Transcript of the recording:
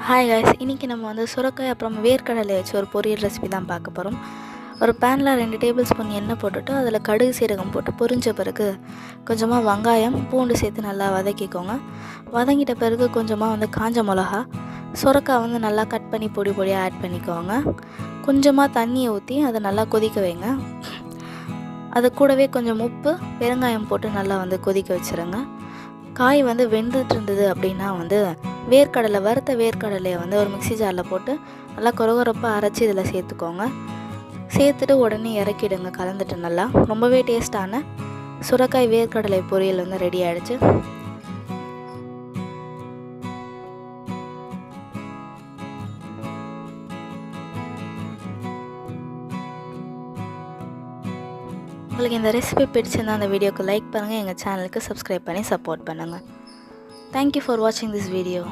Hi guys, இன்றைக்கி நம்ம வந்து சுரக்காய் அப்புறம் வேர்க்கடலை வச்சு ஒரு பொரியல் ரெசிபி தான் பார்க்க போகிறோம். ஒரு பேனில் 2 டேபிள் ஸ்பூன் எண்ணெய் போட்டுட்டு அதில் கடுகு சீரகம் போட்டு பொரிஞ்ச பிறகு கொஞ்சமாக வெங்காயம் பூண்டு சேர்த்து நல்லா வதக்கிக்கோங்க. வதங்கிட்ட பிறகு கொஞ்சமாக வந்து காஞ்ச மிளகா, சுரக்காய் வந்து நல்லா கட் பண்ணி பொடி பொடியாக ஆட் பண்ணிக்கோங்க. கொஞ்சமாக தண்ணியை ஊற்றி அதை நல்லா கொதிக்க வைங்க. அது கூடவே கொஞ்சம் உப்பு பெருங்காயம் போட்டு நல்லா வந்து கொதிக்க வச்சுருங்க. காய் வந்து வெந்துட்டு இருந்தது அப்படின்னா வந்து வேர்க்கடலை, வறுத்த வேர்க்கடலையை வந்து ஒரு மிக்ஸி ஜாரில் போட்டு நல்லா கொரகொரப்பாக அரைச்சி இதில் சேர்த்துக்கோங்க. சேர்த்துட்டு உடனே இறக்கிடுங்க. கலந்துட்டு நல்லா ரொம்பவே டேஸ்டான சுரக்காய் வேர்க்கடலை பொரியல் வந்து ரெடி ஆகிடுச்சு. உங்களுக்கு இந்த ரெசிபி பிடிச்சிருந்தா அந்த வீடியோக்கு லைக் பண்ணுங்கள், எங்கள் சேனலுக்கு சப்ஸ்கிரைப் பண்ணி சப்போர்ட் பண்ணுங்கள். தேங்க்யூ ஃபார் வாட்சிங் திஸ் வீடியோ.